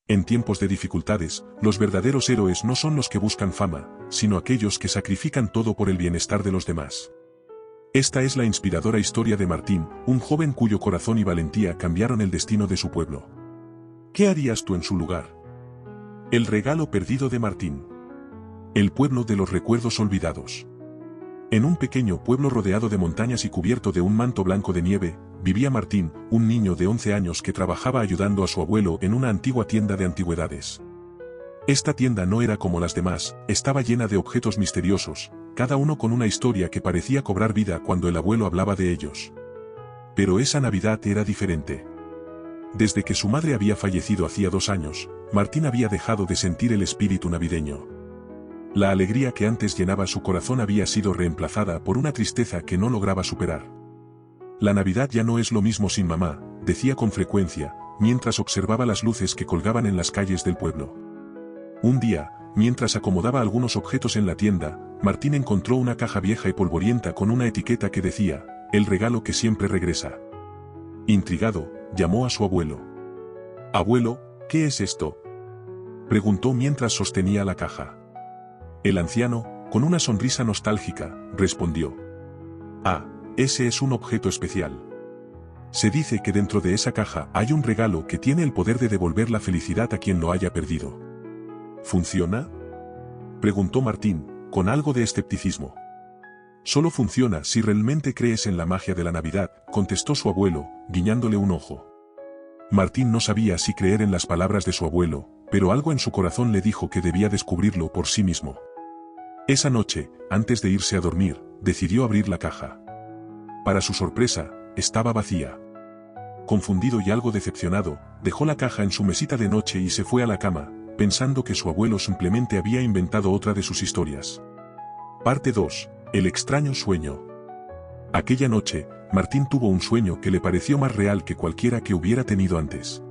En tiempos de dificultades, los verdaderos héroes no son los que buscan fama, sino aquellos que sacrifican todo por el bienestar de los demás. Esta es la inspiradora historia de Martín, un joven cuyo corazón y valentía cambiaron el destino de su pueblo. ¿Qué harías tú en su lugar? El regalo perdido de Martín. El pueblo de los recuerdos olvidados. En un pequeño pueblo rodeado de montañas y cubierto de un manto blanco de nieve, vivía Martín, un niño de 11 años que trabajaba ayudando a su abuelo en una antigua tienda de antigüedades. Esta tienda no era como las demás, estaba llena de objetos misteriosos, cada uno con una historia que parecía cobrar vida cuando el abuelo hablaba de ellos. Pero esa Navidad era diferente. Desde que su madre había fallecido hacía 2 años, Martín había dejado de sentir el espíritu navideño. La alegría que antes llenaba su corazón había sido reemplazada por una tristeza que no lograba superar. La Navidad ya no es lo mismo sin mamá, decía con frecuencia, mientras observaba las luces que colgaban en las calles del pueblo. Un día, mientras acomodaba algunos objetos en la tienda, Martín encontró una caja vieja y polvorienta con una etiqueta que decía, "El regalo que siempre regresa". Intrigado, llamó a su abuelo. «Abuelo, ¿qué es esto?», preguntó mientras sostenía la caja. El anciano, con una sonrisa nostálgica, respondió. «Ah, ese es un objeto especial. Se dice que dentro de esa caja hay un regalo que tiene el poder de devolver la felicidad a quien lo haya perdido». «¿Funciona?», preguntó Martín, con algo de escepticismo. «Solo funciona si realmente crees en la magia de la Navidad», contestó su abuelo, guiñándole un ojo. Martín no sabía si creer en las palabras de su abuelo, pero algo en su corazón le dijo que debía descubrirlo por sí mismo. Esa noche, antes de irse a dormir, decidió abrir la caja. Para su sorpresa, estaba vacía. Confundido y algo decepcionado, dejó la caja en su mesita de noche y se fue a la cama, pensando que su abuelo simplemente había inventado otra de sus historias. Parte 2. El extraño sueño. Aquella noche, Martín tuvo un sueño que le pareció más real que cualquiera que hubiera tenido antes.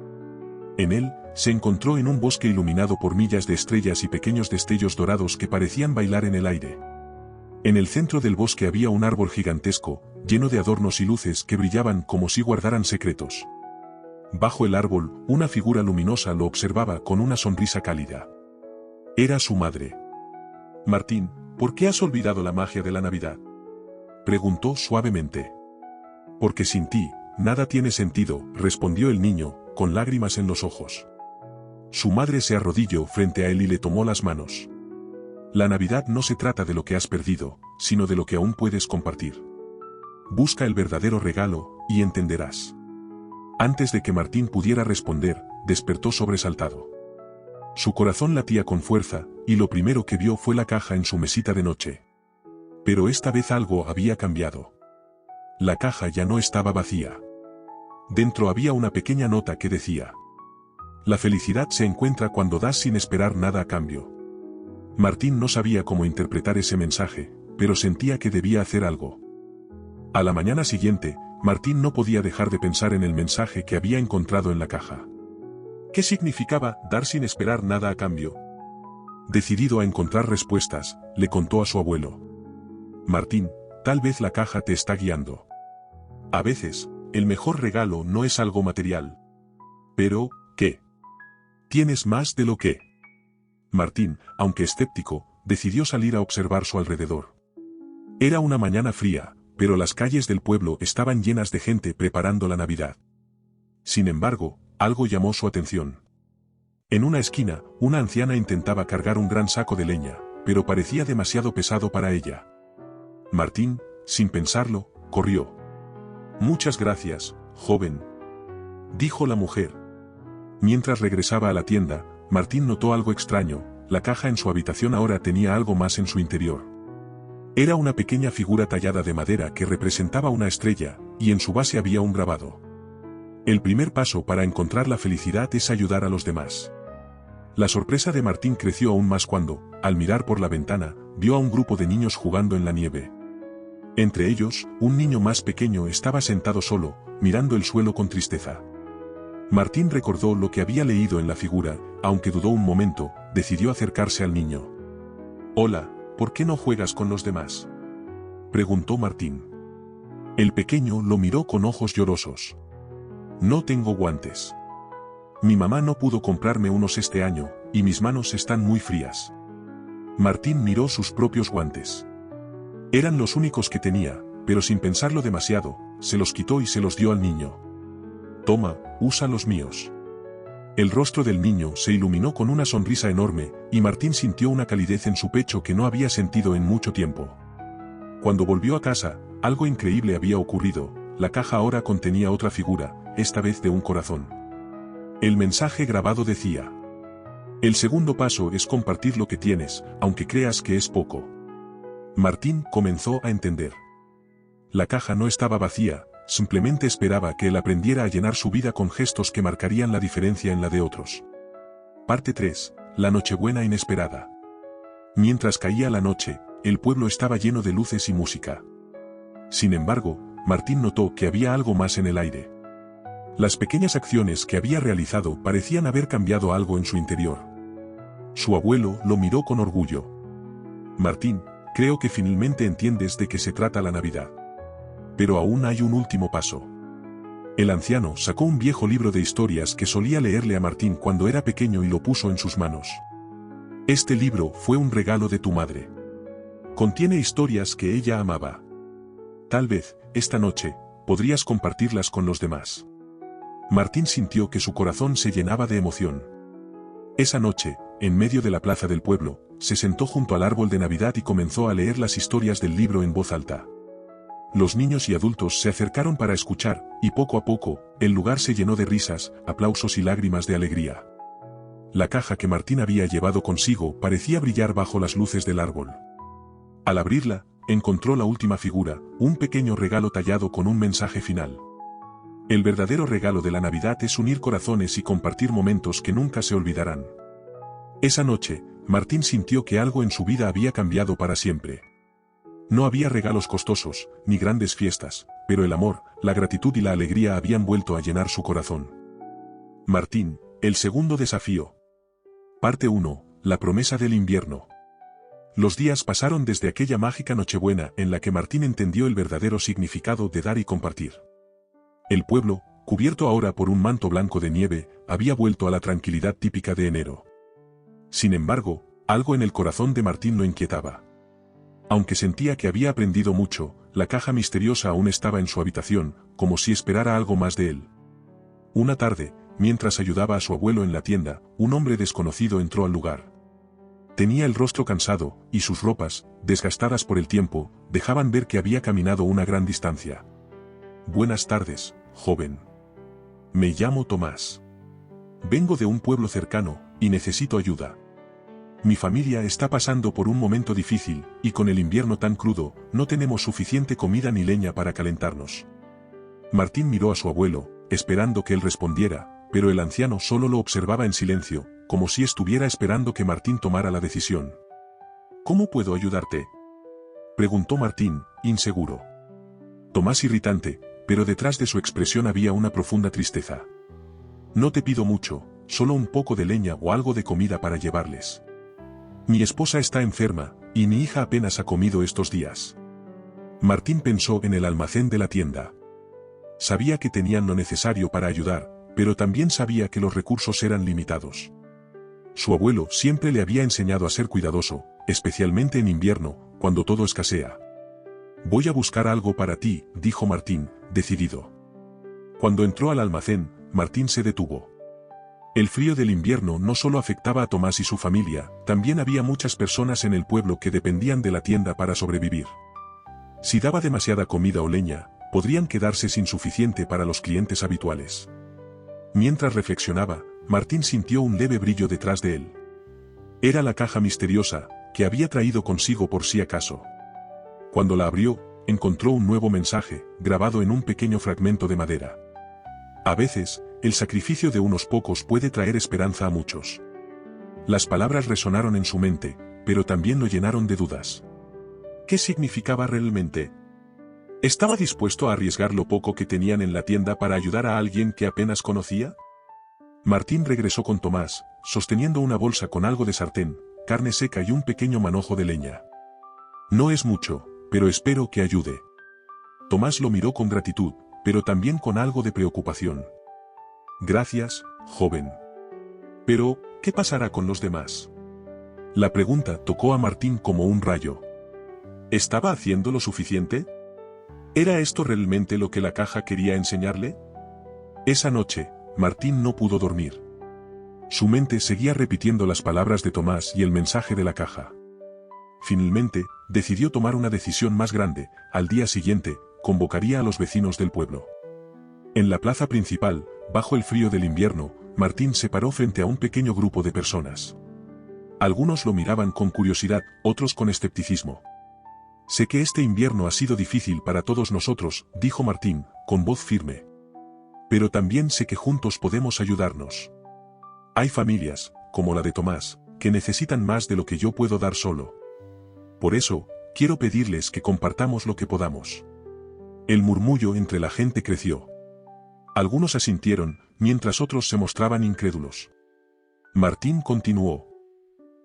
En él, se encontró en un bosque iluminado por millas de estrellas y pequeños destellos dorados que parecían bailar en el aire. En el centro del bosque había un árbol gigantesco, lleno de adornos y luces que brillaban como si guardaran secretos. Bajo el árbol, una figura luminosa lo observaba con una sonrisa cálida. Era su madre. «Martín, ¿por qué has olvidado la magia de la Navidad?», preguntó suavemente. «Porque sin ti, nada tiene sentido», respondió el niño, con lágrimas en los ojos. Su madre se arrodilló frente a él y le tomó las manos. «La Navidad no se trata de lo que has perdido, sino de lo que aún puedes compartir. Busca el verdadero regalo, y entenderás». Antes de que Martín pudiera responder, despertó sobresaltado. Su corazón latía con fuerza, y lo primero que vio fue la caja en su mesita de noche. Pero esta vez algo había cambiado. La caja ya no estaba vacía. Dentro había una pequeña nota que decía: «La felicidad se encuentra cuando das sin esperar nada a cambio». Martín no sabía cómo interpretar ese mensaje, pero sentía que debía hacer algo. A la mañana siguiente, Martín no podía dejar de pensar en el mensaje que había encontrado en la caja. ¿Qué significaba dar sin esperar nada a cambio? Decidido a encontrar respuestas, le contó a su abuelo. «Martín, tal vez la caja te está guiando. A veces, el mejor regalo no es algo material. Pero, ¿qué? ¿Tienes más de lo que?». Martín, aunque escéptico, decidió salir a observar su alrededor. Era una mañana fría, pero las calles del pueblo estaban llenas de gente preparando la Navidad. Sin embargo, algo llamó su atención. En una esquina, una anciana intentaba cargar un gran saco de leña, pero parecía demasiado pesado para ella. Martín, sin pensarlo, corrió. «Muchas gracias, joven», dijo la mujer. Mientras regresaba a la tienda, Martín notó algo extraño: la caja en su habitación ahora tenía algo más en su interior. Era una pequeña figura tallada de madera que representaba una estrella, y en su base había un grabado. El primer paso para encontrar la felicidad es ayudar a los demás. La sorpresa de Martín creció aún más cuando, al mirar por la ventana, vio a un grupo de niños jugando en la nieve. Entre ellos, un niño más pequeño estaba sentado solo, mirando el suelo con tristeza. Martín recordó lo que había leído en la figura, aunque dudó un momento, decidió acercarse al niño. «Hola, ¿por qué no juegas con los demás?», preguntó Martín. El pequeño lo miró con ojos llorosos. «No tengo guantes. Mi mamá no pudo comprarme unos este año, y mis manos están muy frías. Martín miró sus propios guantes. Eran los únicos que tenía, pero sin pensarlo demasiado, se los quitó y se los dio al niño. Toma, usa los míos. El rostro del niño se iluminó con una sonrisa enorme, y Martín sintió una calidez en su pecho que no había sentido en mucho tiempo. Cuando volvió a casa, algo increíble había ocurrido, la caja ahora contenía otra figura, esta vez de un corazón. El mensaje grabado decía: el segundo paso es compartir lo que tienes, aunque creas que es poco. Martín comenzó a entender. La caja no estaba vacía, simplemente esperaba que él aprendiera a llenar su vida con gestos que marcarían la diferencia en la de otros. Parte 3. La Nochebuena inesperada. Mientras caía la noche, el pueblo estaba lleno de luces y música. Sin embargo, Martín notó que había algo más en el aire. Las pequeñas acciones que había realizado parecían haber cambiado algo en su interior. Su abuelo lo miró con orgullo. Martín, creo que finalmente entiendes de qué se trata la Navidad. Pero aún hay un último paso. El anciano sacó un viejo libro de historias que solía leerle a Martín cuando era pequeño y lo puso en sus manos. Este libro fue un regalo de tu madre. Contiene historias que ella amaba. Tal vez, esta noche, podrías compartirlas con los demás. Martín sintió que su corazón se llenaba de emoción. Esa noche, en medio de la plaza del pueblo, se sentó junto al árbol de Navidad y comenzó a leer las historias del libro en voz alta. Los niños y adultos se acercaron para escuchar, y poco a poco, el lugar se llenó de risas, aplausos y lágrimas de alegría. La caja que Martín había llevado consigo parecía brillar bajo las luces del árbol. Al abrirla, encontró la última figura, un pequeño regalo tallado con un mensaje final. El verdadero regalo de la Navidad es unir corazones y compartir momentos que nunca se olvidarán. Esa noche, Martín sintió que algo en su vida había cambiado para siempre. No había regalos costosos, ni grandes fiestas, pero el amor, la gratitud y la alegría habían vuelto a llenar su corazón. Martín, el segundo desafío. Parte 1. La promesa del invierno. Los días pasaron desde aquella mágica Nochebuena en la que Martín entendió el verdadero significado de dar y compartir. El pueblo, cubierto ahora por un manto blanco de nieve, había vuelto a la tranquilidad típica de enero. Sin embargo, algo en el corazón de Martín lo inquietaba. Aunque sentía que había aprendido mucho, la caja misteriosa aún estaba en su habitación, como si esperara algo más de él. Una tarde, mientras ayudaba a su abuelo en la tienda, un hombre desconocido entró al lugar. Tenía el rostro cansado, y sus ropas, desgastadas por el tiempo, dejaban ver que había caminado una gran distancia. Buenas tardes, joven. Me llamo Tomás. Vengo de un pueblo cercano, y necesito ayuda. Mi familia está pasando por un momento difícil, y con el invierno tan crudo, no tenemos suficiente comida ni leña para calentarnos. Martín miró a su abuelo, esperando que él respondiera, pero el anciano solo lo observaba en silencio, como si estuviera esperando que Martín tomara la decisión. ¿Cómo puedo ayudarte?, preguntó Martín, inseguro. Tomás irritante, pero detrás de su expresión había una profunda tristeza. No te pido mucho, solo un poco de leña o algo de comida para llevarles. Mi esposa está enferma, y mi hija apenas ha comido estos días. Martín pensó en el almacén de la tienda. Sabía que tenían lo necesario para ayudar, pero también sabía que los recursos eran limitados. Su abuelo siempre le había enseñado a ser cuidadoso, especialmente en invierno, cuando todo escasea. Voy a buscar algo para ti, dijo Martín, decidido. Cuando entró al almacén, Martín se detuvo. El frío del invierno no solo afectaba a Tomás y su familia, también había muchas personas en el pueblo que dependían de la tienda para sobrevivir. Si daba demasiada comida o leña, podrían quedarse sin suficiente para los clientes habituales. Mientras reflexionaba, Martín sintió un leve brillo detrás de él. Era la caja misteriosa, que había traído consigo por si acaso. Cuando la abrió, encontró un nuevo mensaje, grabado en un pequeño fragmento de madera. A veces, el sacrificio de unos pocos puede traer esperanza a muchos. Las palabras resonaron en su mente, pero también lo llenaron de dudas. ¿Qué significaba realmente? ¿Estaba dispuesto a arriesgar lo poco que tenían en la tienda para ayudar a alguien que apenas conocía? Martín regresó con Tomás, sosteniendo una bolsa con algo de sartén, carne seca y un pequeño manojo de leña. No es mucho, pero espero que ayude. Tomás lo miró con gratitud, pero también con algo de preocupación. Gracias, joven. Pero, ¿qué pasará con los demás? La pregunta tocó a Martín como un rayo. ¿Estaba haciendo lo suficiente? ¿Era esto realmente lo que la caja quería enseñarle? Esa noche, Martín no pudo dormir. Su mente seguía repitiendo las palabras de Tomás y el mensaje de la caja. Finalmente, decidió tomar una decisión más grande. Al día siguiente, convocaría a los vecinos del pueblo. En la plaza principal, bajo el frío del invierno, Martín se paró frente a un pequeño grupo de personas. Algunos lo miraban con curiosidad, otros con escepticismo. «Sé que este invierno ha sido difícil para todos nosotros», dijo Martín, con voz firme. «Pero también sé que juntos podemos ayudarnos. Hay familias, como la de Tomás, que necesitan más de lo que yo puedo dar solo. Por eso, quiero pedirles que compartamos lo que podamos». El murmullo entre la gente creció. Algunos asintieron, mientras otros se mostraban incrédulos. Martín continuó.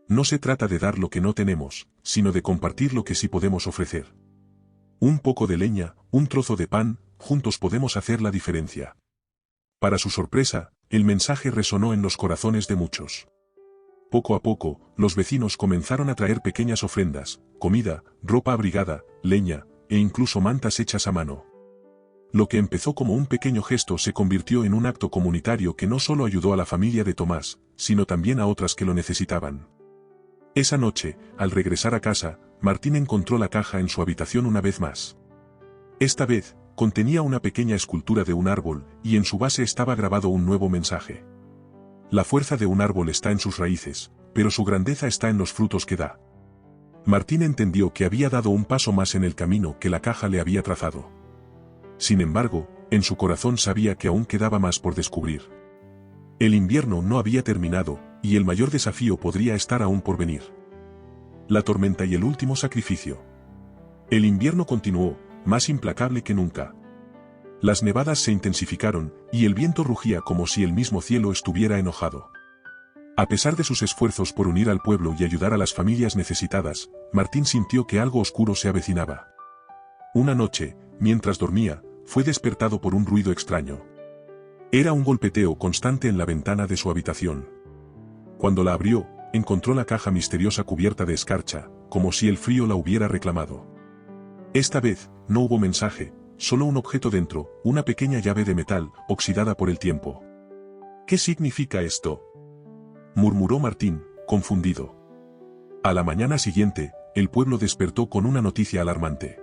«No se trata de dar lo que no tenemos, sino de compartir lo que sí podemos ofrecer. Un poco de leña, un trozo de pan, juntos podemos hacer la diferencia». Para su sorpresa, el mensaje resonó en los corazones de muchos. Poco a poco, los vecinos comenzaron a traer pequeñas ofrendas, comida, ropa abrigada, leña, e incluso mantas hechas a mano. Lo que empezó como un pequeño gesto se convirtió en un acto comunitario que no solo ayudó a la familia de Tomás, sino también a otras que lo necesitaban. Esa noche, al regresar a casa, Martín encontró la caja en su habitación una vez más. Esta vez, contenía una pequeña escultura de un árbol, y en su base estaba grabado un nuevo mensaje. La fuerza de un árbol está en sus raíces, pero su grandeza está en los frutos que da. Martín entendió que había dado un paso más en el camino que la caja le había trazado. Sin embargo, en su corazón sabía que aún quedaba más por descubrir. El invierno no había terminado, y el mayor desafío podría estar aún por venir. La tormenta y el último sacrificio. El invierno continuó, más implacable que nunca. Las nevadas se intensificaron, y el viento rugía como si el mismo cielo estuviera enojado. A pesar de sus esfuerzos por unir al pueblo y ayudar a las familias necesitadas, Martín sintió que algo oscuro se avecinaba. Una noche, mientras dormía, fue despertado por un ruido extraño. Era un golpeteo constante en la ventana de su habitación. Cuando la abrió, encontró la caja misteriosa cubierta de escarcha, como si el frío la hubiera reclamado. Esta vez, no hubo mensaje, solo un objeto dentro, una pequeña llave de metal, oxidada por el tiempo. «¿Qué significa esto?», murmuró Martín, confundido. A la mañana siguiente, el pueblo despertó con una noticia alarmante.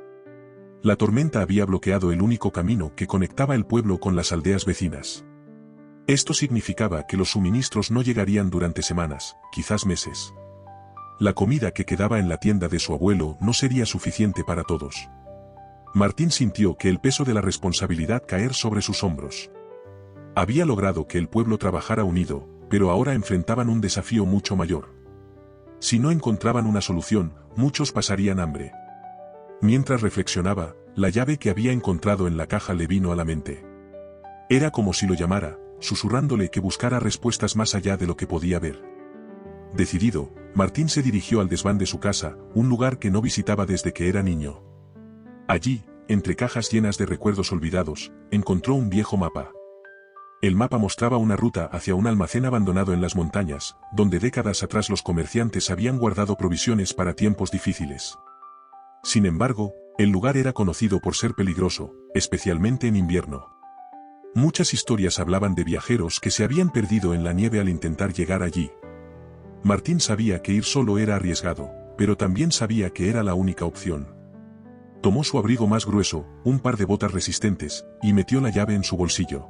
La tormenta había bloqueado el único camino que conectaba el pueblo con las aldeas vecinas. Esto significaba que los suministros no llegarían durante semanas, quizás meses. La comida que quedaba en la tienda de su abuelo no sería suficiente para todos. Martín sintió que el peso de la responsabilidad caer sobre sus hombros. Había logrado que el pueblo trabajara unido, pero ahora enfrentaban un desafío mucho mayor. Si no encontraban una solución, muchos pasarían hambre. Mientras reflexionaba, la llave que había encontrado en la caja le vino a la mente. Era como si lo llamara, susurrándole que buscara respuestas más allá de lo que podía ver. Decidido, Martín se dirigió al desván de su casa, un lugar que no visitaba desde que era niño. Allí, entre cajas llenas de recuerdos olvidados, encontró un viejo mapa. El mapa mostraba una ruta hacia un almacén abandonado en las montañas, donde décadas atrás los comerciantes habían guardado provisiones para tiempos difíciles. Sin embargo, el lugar era conocido por ser peligroso, especialmente en invierno. Muchas historias hablaban de viajeros que se habían perdido en la nieve al intentar llegar allí. Martín sabía que ir solo era arriesgado, pero también sabía que era la única opción. Tomó su abrigo más grueso, un par de botas resistentes, y metió la llave en su bolsillo.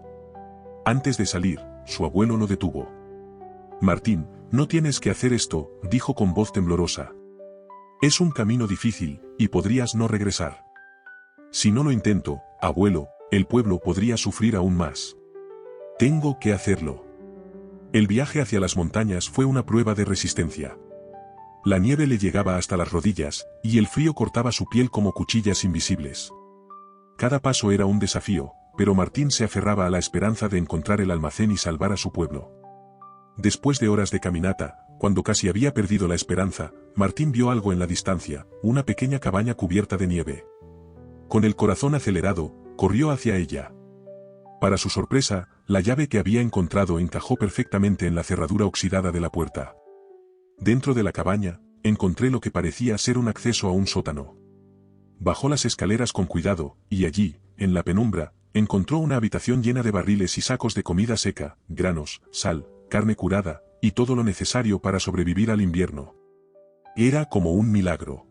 Antes de salir, su abuelo lo detuvo. «Martín, no tienes que hacer esto», dijo con voz temblorosa. «Es un camino difícil, y podrías no regresar. Si no lo intento, abuelo, el pueblo podría sufrir aún más. Tengo que hacerlo». El viaje hacia las montañas fue una prueba de resistencia. La nieve le llegaba hasta las rodillas, y el frío cortaba su piel como cuchillas invisibles. Cada paso era un desafío, pero Martín se aferraba a la esperanza de encontrar el almacén y salvar a su pueblo. Después de horas de caminata, cuando casi había perdido la esperanza, Martín vio algo en la distancia, una pequeña cabaña cubierta de nieve. Con el corazón acelerado, corrió hacia ella. Para su sorpresa, la llave que había encontrado encajó perfectamente en la cerradura oxidada de la puerta. Dentro de la cabaña, encontré lo que parecía ser un acceso a un sótano. Bajó las escaleras con cuidado, y allí, en la penumbra, encontró una habitación llena de barriles y sacos de comida seca, granos, sal, carne curada, y todo lo necesario para sobrevivir al invierno. Era como un milagro.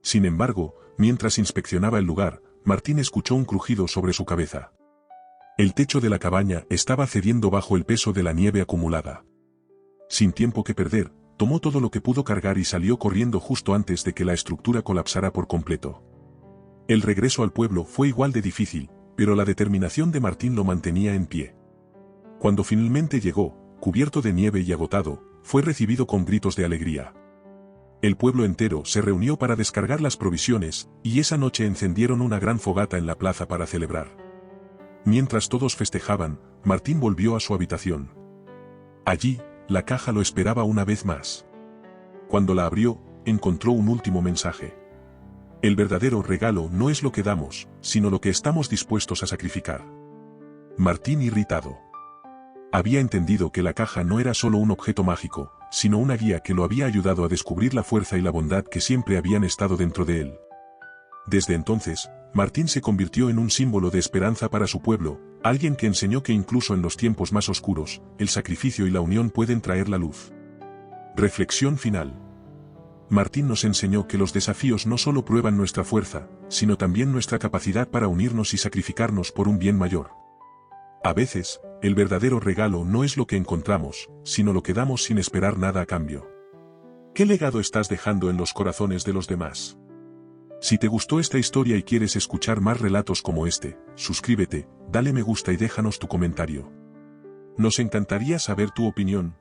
Sin embargo, mientras inspeccionaba el lugar, Martín escuchó un crujido sobre su cabeza. El techo de la cabaña estaba cediendo bajo el peso de la nieve acumulada. Sin tiempo que perder, tomó todo lo que pudo cargar y salió corriendo justo antes de que la estructura colapsara por completo. El regreso al pueblo fue igual de difícil, pero la determinación de Martín lo mantenía en pie. Cuando finalmente llegó, cubierto de nieve y agotado, fue recibido con gritos de alegría. El pueblo entero se reunió para descargar las provisiones, y esa noche encendieron una gran fogata en la plaza para celebrar. Mientras todos festejaban, Martín volvió a su habitación. Allí, la caja lo esperaba una vez más. Cuando la abrió, encontró un último mensaje. El verdadero regalo no es lo que damos, sino lo que estamos dispuestos a sacrificar. Martín irritado. Había entendido que la caja no era solo un objeto mágico, sino una guía que lo había ayudado a descubrir la fuerza y la bondad que siempre habían estado dentro de él. Desde entonces, Martín se convirtió en un símbolo de esperanza para su pueblo, alguien que enseñó que incluso en los tiempos más oscuros, el sacrificio y la unión pueden traer la luz. Reflexión final. Martín nos enseñó que los desafíos no solo prueban nuestra fuerza, sino también nuestra capacidad para unirnos y sacrificarnos por un bien mayor. A veces, el verdadero regalo no es lo que encontramos, sino lo que damos sin esperar nada a cambio. ¿Qué legado estás dejando en los corazones de los demás? Si te gustó esta historia y quieres escuchar más relatos como este, suscríbete, dale me gusta y déjanos tu comentario. Nos encantaría saber tu opinión.